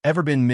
Ever been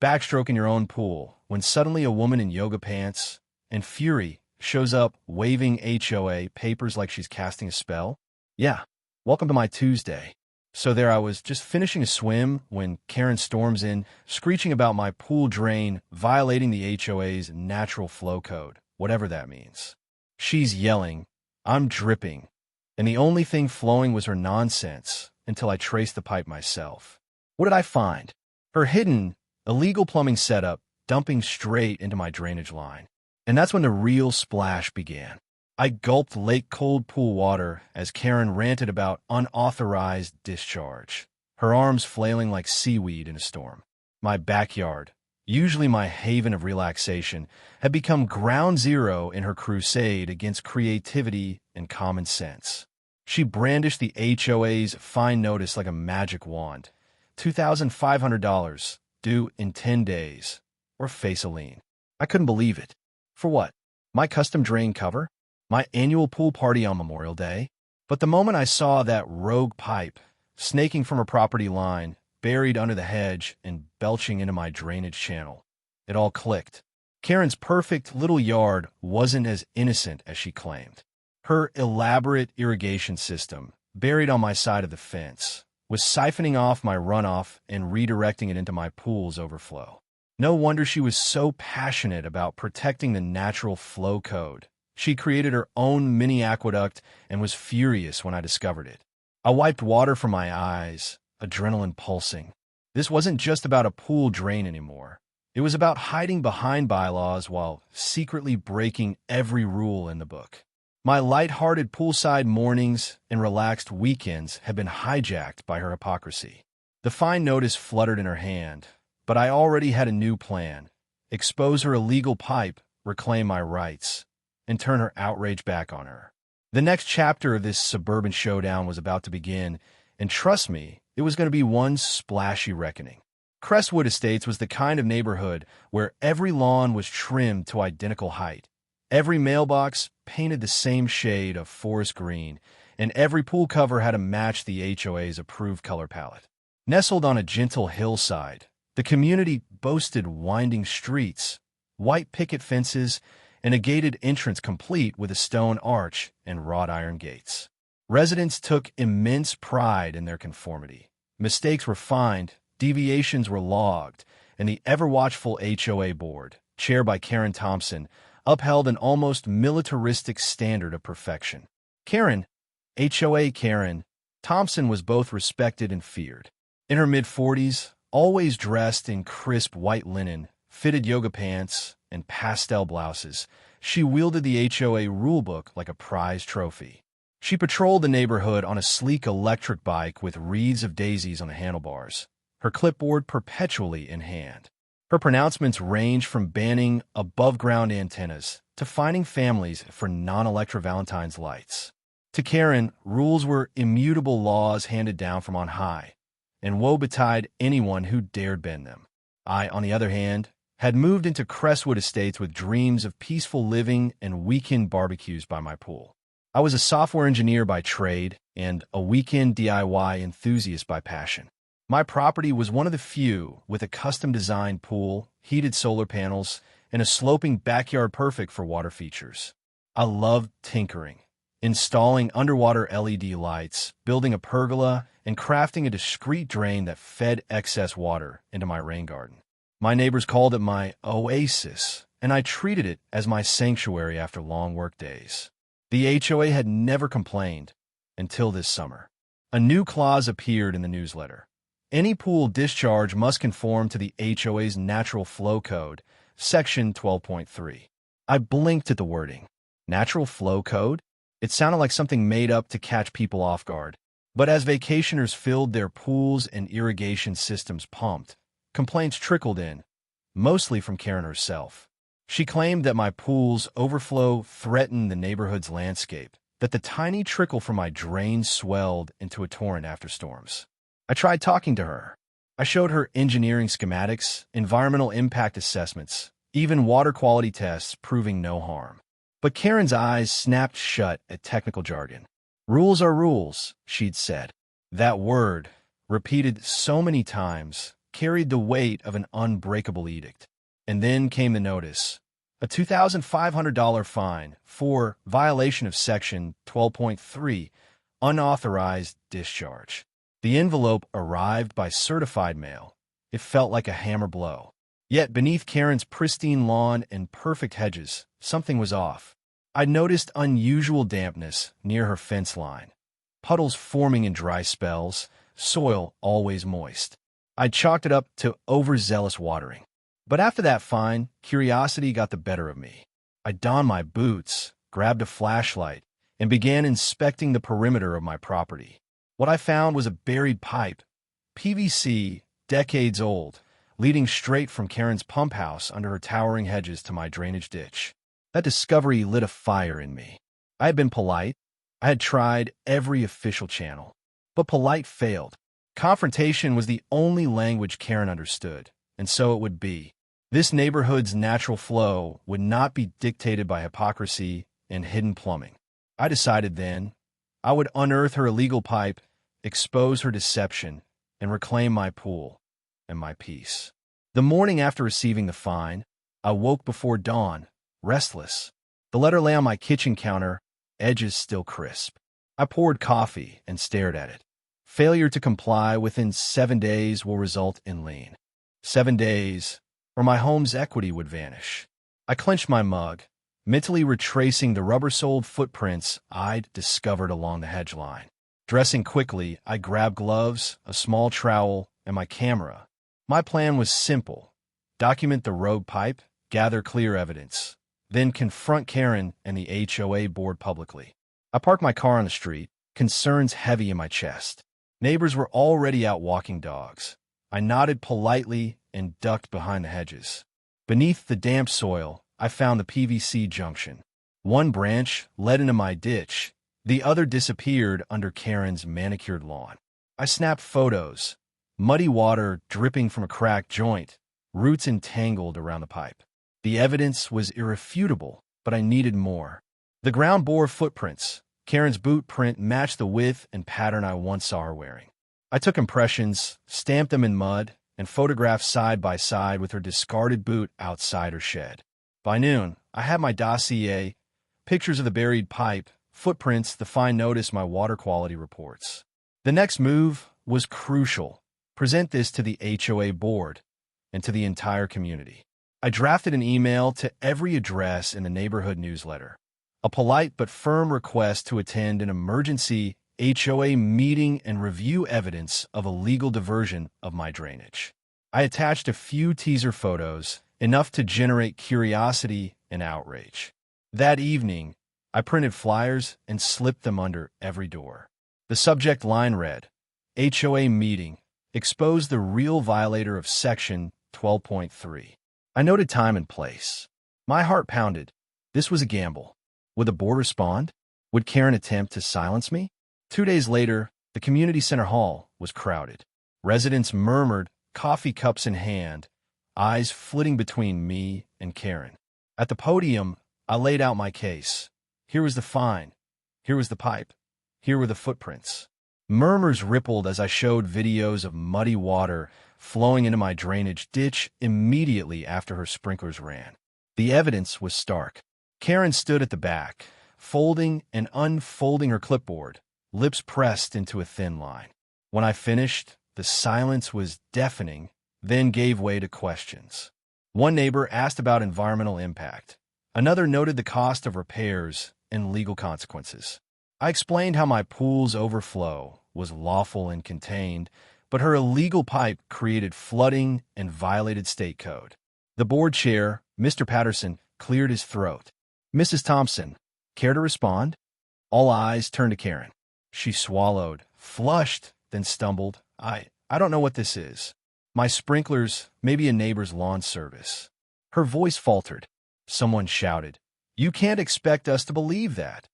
backstroking your own pool when suddenly a woman in yoga pants and fury shows up waving HOA papers like she's casting a spell? Yeah, welcome to my Tuesday. So there I was, just finishing a swim when Karen storms in, screeching about my pool drain violating the HOA's natural flow code, whatever that means. She's yelling, I'm dripping, and the only thing flowing was her nonsense until I traced the pipe myself. What did I find? Her hidden, illegal plumbing setup dumping straight into my drainage line. And that's when the real splash began. I gulped lake-cold pool water as Karen ranted about unauthorized discharge, her arms flailing like seaweed in a storm. My backyard, usually my haven of relaxation, had become ground zero in her crusade against creativity and common sense. She brandished the HOA's fine notice like a magic wand. $2,500, due in 10 days, or face a lien. I couldn't believe it. For what? My custom drain cover? My annual pool party on Memorial Day? But the moment I saw that rogue pipe snaking from her property line, buried under the hedge and belching into my drainage channel, it all clicked. Karen's perfect little yard wasn't as innocent as she claimed. Her elaborate irrigation system, buried on my side of the fence, was siphoning off my runoff and redirecting it into my pool's overflow. No wonder she was so passionate about protecting the natural flow code. She created her own mini aqueduct and was furious when I discovered it. I wiped water from my eyes, adrenaline pulsing. This wasn't just about a pool drain anymore. It was about hiding behind bylaws while secretly breaking every rule in the book. My lighthearted poolside mornings and relaxed weekends had been hijacked by her hypocrisy. The fine notice fluttered in her hand, but I already had a new plan: expose her illegal pipe, reclaim my rights, and turn her outrage back on her. The next chapter of this suburban showdown was about to begin, and trust me, it was going to be one splashy reckoning. Crestwood Estates was the kind of neighborhood where every lawn was trimmed to identical height, every mailbox painted the same shade of forest green, and every pool cover had to match the HOA's approved color palette. Nestled on a gentle hillside, the community boasted winding streets, white picket fences, and a gated entrance complete with a stone arch and wrought iron gates. Residents took immense pride in their conformity. Mistakes were fined, deviations were logged, and the ever-watchful HOA board, chaired by Karen Thompson, upheld an almost militaristic standard of perfection. HOA Karen Thompson was both respected and feared. In her mid-40s, always dressed in crisp white linen, fitted yoga pants, and pastel blouses, she wielded the HOA rulebook like a prized trophy. She patrolled the neighborhood on a sleek electric bike with wreaths of daisies on the handlebars, her clipboard perpetually in hand. Her pronouncements ranged from banning above-ground antennas to fining families for non-Electra Valentine's lights. To Karen, rules were immutable laws handed down from on high, and woe betide anyone who dared bend them. I, on the other hand, had moved into Crestwood Estates with dreams of peaceful living and weekend barbecues by my pool. I was a software engineer by trade and a weekend DIY enthusiast by passion. My property was one of the few with a custom-designed pool, heated solar panels, and a sloping backyard perfect for water features. I loved tinkering, installing underwater LED lights, building a pergola, and crafting a discreet drain that fed excess water into my rain garden. My neighbors called it my oasis, and I treated it as my sanctuary after long work days. The HOA had never complained until this summer. A new clause appeared in the newsletter. Any pool discharge must conform to the HOA's natural flow code, Section 12.3. I blinked at the wording. Natural flow code? It sounded like something made up to catch people off guard. But as vacationers filled their pools and irrigation systems pumped, complaints trickled in, mostly from Karen herself. She claimed that my pool's overflow threatened the neighborhood's landscape, that the tiny trickle from my drain swelled into a torrent after storms. I tried talking to her. I showed her engineering schematics, environmental impact assessments, even water quality tests proving no harm. But Karen's eyes snapped shut at technical jargon. Rules are rules, she'd said. That word, repeated so many times, carried the weight of an unbreakable edict. And then came the notice. A $2,500 fine for violation of Section 12.3, unauthorized discharge. The envelope arrived by certified mail. It felt like a hammer blow. Yet beneath Karen's pristine lawn and perfect hedges, something was off. I noticed unusual dampness near her fence line. Puddles forming in dry spells, soil always moist. I chalked it up to overzealous watering. But after that fine, curiosity got the better of me. I donned my boots, grabbed a flashlight, and began inspecting the perimeter of my property. What I found was a buried pipe, PVC, decades old, leading straight from Karen's pump house under her towering hedges to my drainage ditch. That discovery lit a fire in me. I had been polite. I had tried every official channel. But polite failed. Confrontation was the only language Karen understood, and so it would be. This neighborhood's natural flow would not be dictated by hypocrisy and hidden plumbing. I decided then I would unearth her illegal pipe, expose her deception, and reclaim my pool and my peace. The morning after receiving the fine, I woke before dawn, restless. The letter lay on my kitchen counter, edges still crisp. I poured coffee and stared at it. Failure to comply within 7 days will result in lien. 7 days, or my home's equity would vanish. I clenched my mug, mentally retracing the rubber-soled footprints I'd discovered along the hedge line. Dressing quickly, I grabbed gloves, a small trowel, and my camera. My plan was simple. Document the rogue pipe, gather clear evidence, then confront Karen and the HOA board publicly. I parked my car on the street, concerns heavy in my chest. Neighbors were already out walking dogs. I nodded politely and ducked behind the hedges. Beneath the damp soil, I found the PVC junction. One branch led into my ditch. The other disappeared under Karen's manicured lawn. I snapped photos. Muddy water dripping from a cracked joint, roots entangled around the pipe. The evidence was irrefutable, but I needed more. The ground bore footprints. Karen's boot print matched the width and pattern I once saw her wearing. I took impressions, stamped them in mud, and photographed side by side with her discarded boot outside her shed. By noon, I had my dossier, pictures of the buried pipe, footprints, the fine notice, my water quality reports. The next move was crucial. Present this to the HOA board and to the entire community. I drafted an email to every address in the neighborhood newsletter. A polite but firm request to attend an emergency HOA meeting and review evidence of illegal diversion of my drainage. I attached a few teaser photos, enough to generate curiosity and outrage. That evening, I printed flyers and slipped them under every door. The subject line read, HOA meeting, expose the real violator of Section 12.3. I noted time and place. My heart pounded. This was a gamble. Would the board respond? Would Karen attempt to silence me? 2 days later, the community center hall was crowded. Residents murmured, coffee cups in hand, eyes flitting between me and Karen. At the podium, I laid out my case. Here was the fine. Here was the pipe. Here were the footprints. Murmurs rippled as I showed videos of muddy water flowing into my drainage ditch immediately after her sprinklers ran. The evidence was stark. Karen stood at the back, folding and unfolding her clipboard, lips pressed into a thin line. When I finished, the silence was deafening, then gave way to questions. One neighbor asked about environmental impact. Another noted the cost of repairs and legal consequences. I explained how my pool's overflow was lawful and contained, but her illegal pipe created flooding and violated state code. The board chair, Mr. Patterson, cleared his throat. Mrs. Thompson, care to respond? All eyes turned to Karen. She swallowed, flushed, then stumbled. I don't know what this is. My sprinklers, maybe a neighbor's lawn service. Her voice faltered. Someone shouted, You can't expect us to believe that.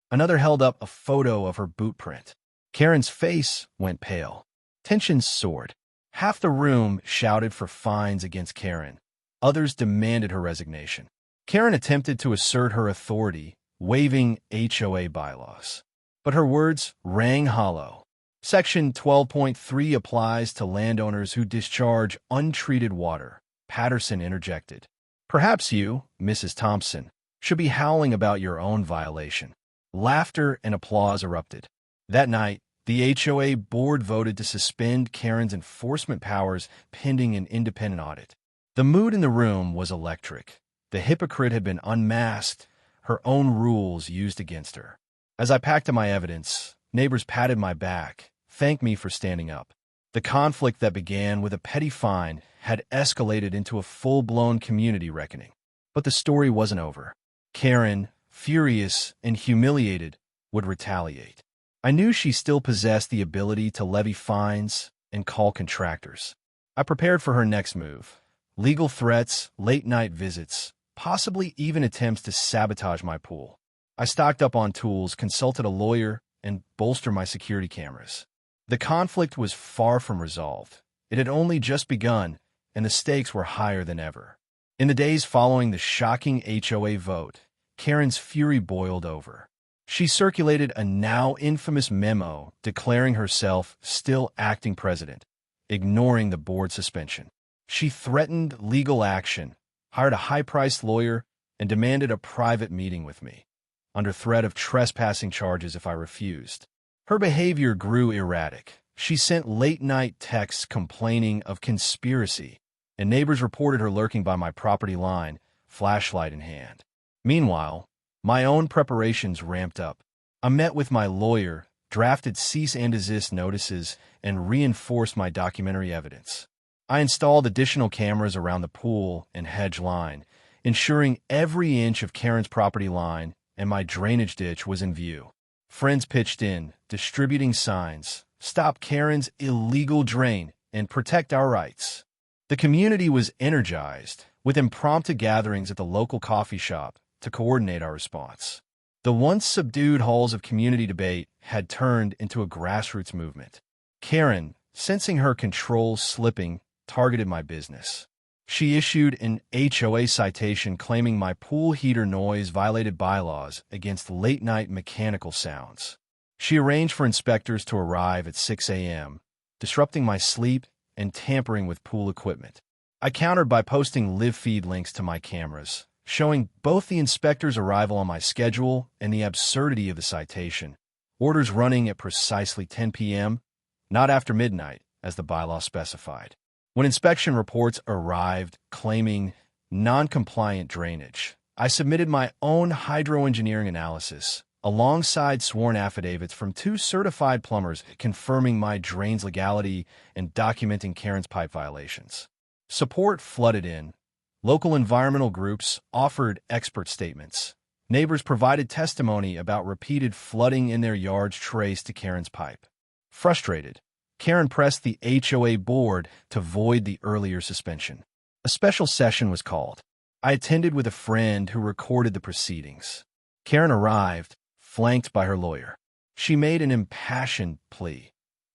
Another held up a photo of her boot print. Karen's face went pale. Tensions soared. Half the room shouted for fines against Karen. Others demanded her resignation. Karen attempted to assert her authority, waiving HOA bylaws. But her words rang hollow. Section 12.3 applies to landowners who discharge untreated water, Patterson interjected. Perhaps you, Mrs. Thompson, should be howling about your own violation. Laughter and applause erupted. That night, the HOA board voted to suspend Karen's enforcement powers pending an independent audit. The mood in the room was electric. The hypocrite had been unmasked, her own rules used against her. As I packed up my evidence, neighbors patted my back, thanked me for standing up. The conflict that began with a petty fine had escalated into a full-blown community reckoning. But the story wasn't over. Karen, furious and humiliated, would retaliate. I knew she still possessed the ability to levy fines and call contractors. I prepared for her next move. Legal threats, late-night visits, possibly even attempts to sabotage my pool. I stocked up on tools, consulted a lawyer, and bolstered my security cameras. The conflict was far from resolved. It had only just begun, and the stakes were higher than ever. In the days following the shocking HOA vote, Karen's fury boiled over. She circulated a now infamous memo declaring herself still acting president, ignoring the board suspension. She threatened legal action, hired a high-priced lawyer, and demanded a private meeting with me, under threat of trespassing charges if I refused. Her behavior grew erratic. She sent late-night texts complaining of conspiracy, and neighbors reported her lurking by my property line, flashlight in hand. Meanwhile, my own preparations ramped up. I met with my lawyer, drafted cease and desist notices, and reinforced my documentary evidence. I installed additional cameras around the pool and hedge line, ensuring every inch of Karen's property line and my drainage ditch was in view. Friends pitched in, distributing signs, "Stop Karen's illegal drain and protect our rights." The community was energized, with impromptu gatherings at the local coffee shop to coordinate our response. The once subdued halls of community debate had turned into a grassroots movement. Karen, sensing her control slipping, targeted my business. She issued an HOA citation claiming my pool heater noise violated bylaws against late-night mechanical sounds. She arranged for inspectors to arrive at 6 a.m., disrupting my sleep and tampering with pool equipment. I countered by posting live feed links to my cameras, showing both the inspector's arrival on my schedule and the absurdity of the citation. Orders running at precisely 10 p.m., not after midnight, as the bylaw specified. When inspection reports arrived claiming non-compliant drainage, I submitted my own hydroengineering analysis, alongside sworn affidavits from 2 certified plumbers confirming my drain's legality and documenting Karen's pipe violations. Support flooded in. Local environmental groups offered expert statements. Neighbors provided testimony about repeated flooding in their yards traced to Karen's pipe. Frustrated, Karen pressed the HOA board to void the earlier suspension. A special session was called. I attended with a friend who recorded the proceedings. Karen arrived, flanked by her lawyer. She made an impassioned plea.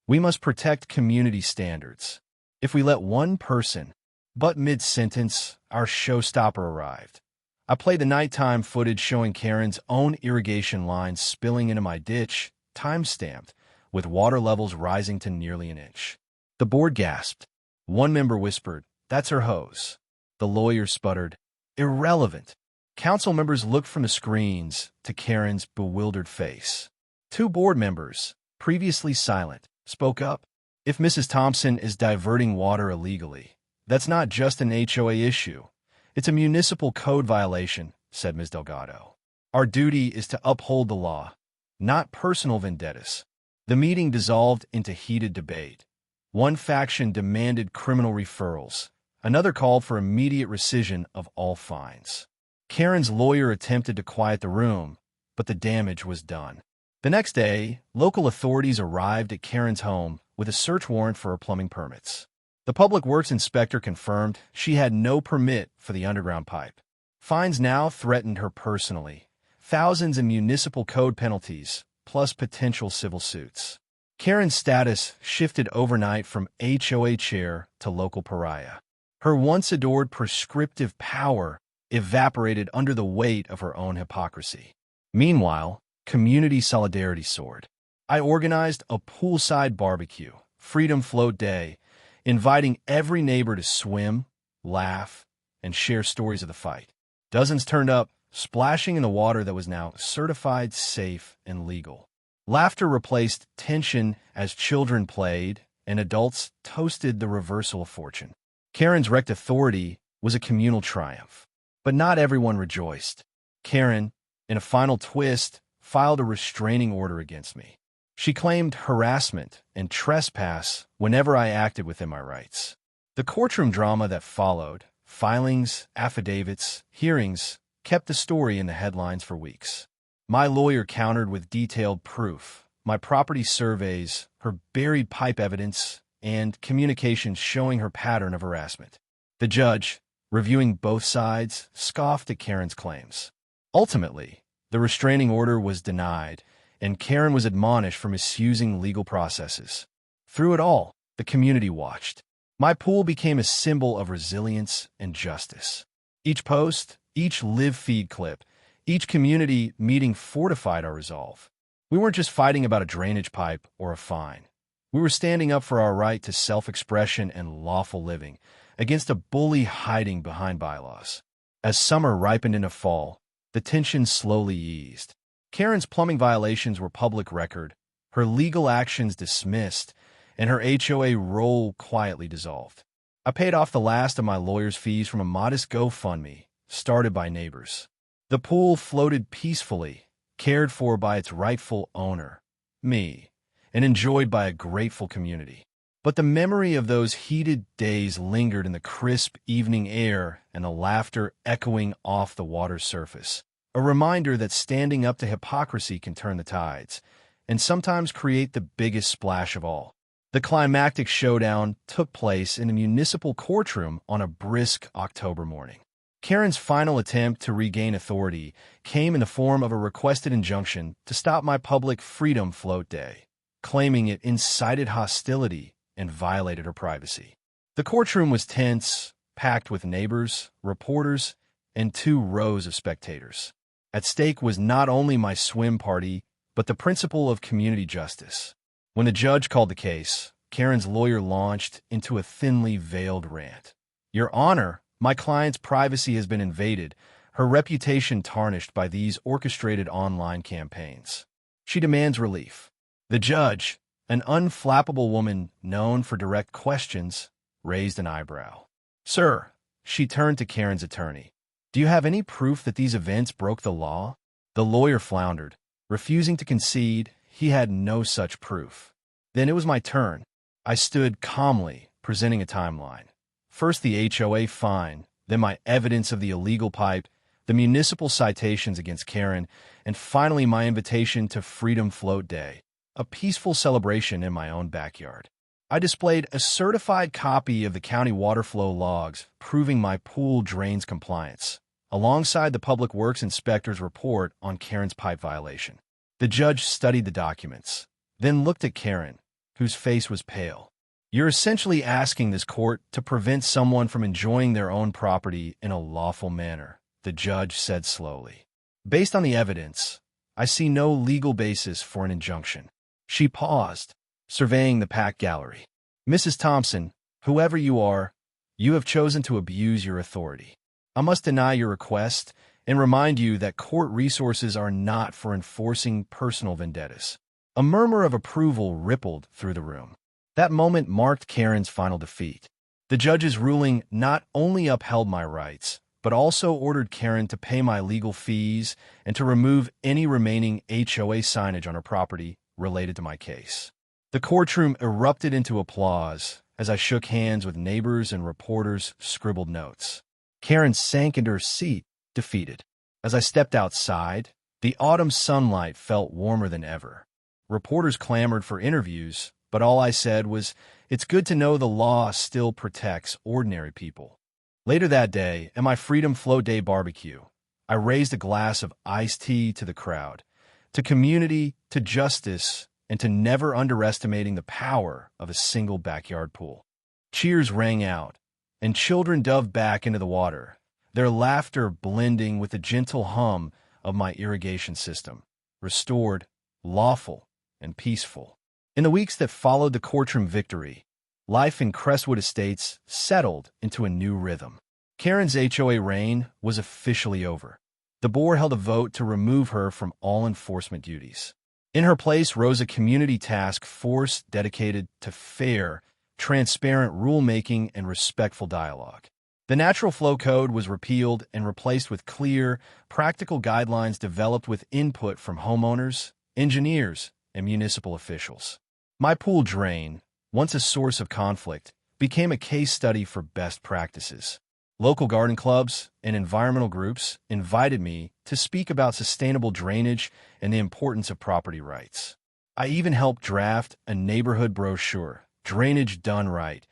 We must protect community standards. If we let one person, but mid-sentence, our showstopper arrived. I played the nighttime footage showing Karen's own irrigation lines spilling into my ditch, time-stamped, with water levels rising to nearly an inch. The board gasped. One member whispered, "That's her hose." The lawyer sputtered, "Irrelevant." Council members looked from the screens to Karen's bewildered face. 2 board members, previously silent, spoke up. "If Mrs. Thompson is diverting water illegally, that's not just an HOA issue. It's a municipal code violation," said Ms. Delgado. "Our duty is to uphold the law, not personal vendettas." The meeting dissolved into heated debate. One faction demanded criminal referrals. Another called for immediate rescission of all fines. Karen's lawyer attempted to quiet the room, but the damage was done. The next day, local authorities arrived at Karen's home with a search warrant for her plumbing permits. The public works inspector confirmed she had no permit for the underground pipe. Fines now threatened her personally. Thousands in municipal code penalties, plus potential civil suits. Karen's status shifted overnight from HOA chair to local pariah. Her once adored prescriptive power evaporated under the weight of her own hypocrisy. Meanwhile, community solidarity soared. I organized a poolside barbecue, Freedom Float Day, inviting every neighbor to swim, laugh, and share stories of the fight. Dozens turned up, splashing in the water that was now certified safe and legal. Laughter replaced tension as children played and adults toasted the reversal of fortune. Karen's wrecked authority was a communal triumph, but not everyone rejoiced. Karen, in a final twist, filed a restraining order against me. She claimed harassment and trespass whenever I acted within my rights. The courtroom drama that followed, filings, affidavits, hearings, kept the story in the headlines for weeks. My lawyer countered with detailed proof, my property surveys, her buried pipe evidence, and communications showing her pattern of harassment. The judge, reviewing both sides, scoffed at Karen's claims. Ultimately, the restraining order was denied, and Karen was admonished for misusing legal processes. Through it all, the community watched. My pool became a symbol of resilience and justice. Each post, each live feed clip, each community meeting fortified our resolve. We weren't just fighting about a drainage pipe or a fine. We were standing up for our right to self-expression and lawful living against a bully hiding behind bylaws. As summer ripened into fall, the tension slowly eased. Karen's plumbing violations were public record, her legal actions dismissed, and her HOA role quietly dissolved. I paid off the last of my lawyer's fees from a modest GoFundMe, started by neighbors. The pool floated peacefully, cared for by its rightful owner, me, and enjoyed by a grateful community. But the memory of those heated days lingered in the crisp evening air and the laughter echoing off the water's surface, a reminder that standing up to hypocrisy can turn the tides, and sometimes create the biggest splash of all. The climactic showdown took place in a municipal courtroom on a brisk October morning. Karen's final attempt to regain authority came in the form of a requested injunction to stop my public Freedom Float Day, claiming it incited hostility and violated her privacy. The courtroom was tense, packed with neighbors, reporters, and 2 rows of spectators. At stake was not only my swim party, but the principle of community justice. When the judge called the case, Karen's lawyer launched into a thinly veiled rant. "Your Honor, my client's privacy has been invaded, her reputation tarnished by these orchestrated online campaigns. She demands relief." The judge, an unflappable woman known for direct questions, raised an eyebrow. "Sir," she turned to Karen's attorney, "do you have any proof that these events broke the law?" The lawyer floundered, refusing to concede he had no such proof. Then it was my turn. I stood calmly, presenting a timeline. First the HOA fine, then my evidence of the illegal pipe, the municipal citations against Karen, and finally my invitation to Freedom Float Day, a peaceful celebration in my own backyard. I displayed a certified copy of the county water flow logs proving my pool drains compliance, alongside the Public Works Inspector's report on Karen's pipe violation. The judge studied the documents, then looked at Karen, whose face was pale. "You're essentially asking this court to prevent someone from enjoying their own property in a lawful manner," the judge said slowly. "Based on the evidence, I see no legal basis for an injunction." She paused, surveying the packed gallery. "Mrs. Thompson, whoever you are, you have chosen to abuse your authority. I must deny your request and remind you that court resources are not for enforcing personal vendettas." A murmur of approval rippled through the room. That moment marked Karen's final defeat. The judge's ruling not only upheld my rights, but also ordered Karen to pay my legal fees and to remove any remaining HOA signage on her property related to my case. The courtroom erupted into applause as I shook hands with neighbors and reporters scribbled notes. Karen sank into her seat, defeated. As I stepped outside, the autumn sunlight felt warmer than ever. Reporters clamored for interviews, but all I said was, "It's good to know the law still protects ordinary people." Later that day, at my Freedom Float Day barbecue, I raised a glass of iced tea to the crowd, to community, to justice, and to never underestimating the power of a single backyard pool. Cheers rang out, and children dove back into the water, their laughter blending with the gentle hum of my irrigation system, restored, lawful, and peaceful. In the weeks that followed the courtroom victory, life in Crestwood Estates settled into a new rhythm. Karen's HOA reign was officially over. The board held a vote to remove her from all enforcement duties. In her place rose a community task force dedicated to fair, transparent rulemaking and respectful dialogue. The Natural Flow Code was repealed and replaced with clear, practical guidelines developed with input from homeowners, engineers, and municipal officials. My pool drain, once a source of conflict, became a case study for best practices. Local garden clubs and environmental groups invited me to speak about sustainable drainage and the importance of property rights. I even helped draft a neighborhood brochure, Drainage Done Right,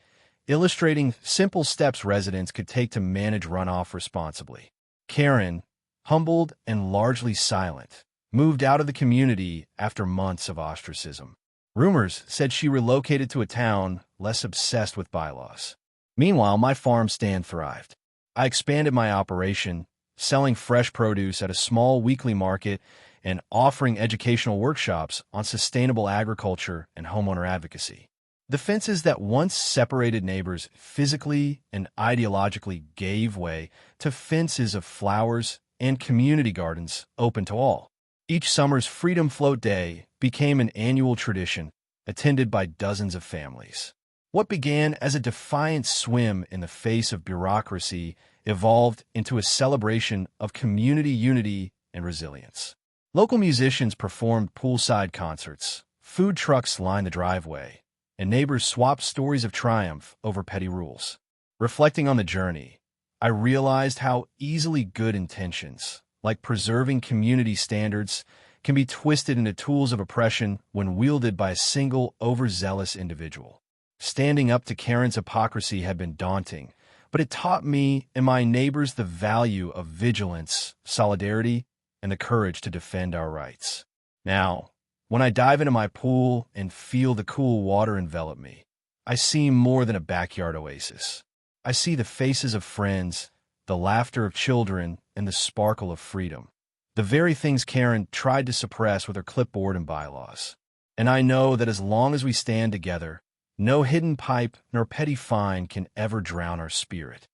illustrating simple steps residents could take to manage runoff responsibly. Karen, humbled and largely silent, moved out of the community after months of ostracism. Rumors said she relocated to a town less obsessed with bylaws. Meanwhile, my farm stand thrived. I expanded my operation, selling fresh produce at a small weekly market and offering educational workshops on sustainable agriculture and homeowner advocacy. The fences that once separated neighbors physically and ideologically gave way to fences of flowers and community gardens open to all. Each summer's Freedom Float Day became an annual tradition, attended by dozens of families. What began as a defiant swim in the face of bureaucracy evolved into a celebration of community unity and resilience. Local musicians performed poolside concerts, food trucks lined the driveway, and neighbors swapped stories of triumph over petty rules. Reflecting on the journey, I realized how easily good intentions, like preserving community standards, can be twisted into tools of oppression when wielded by a single overzealous individual. Standing up to Karen's hypocrisy had been daunting, but it taught me and my neighbors the value of vigilance, solidarity, and the courage to defend our rights. Now, when I dive into my pool and feel the cool water envelop me, I see more than a backyard oasis. I see the faces of friends, the laughter of children, and the sparkle of freedom. The very things Karen tried to suppress with her clipboard and bylaws. And I know that as long as we stand together, no hidden pipe nor petty fine can ever drown our spirit.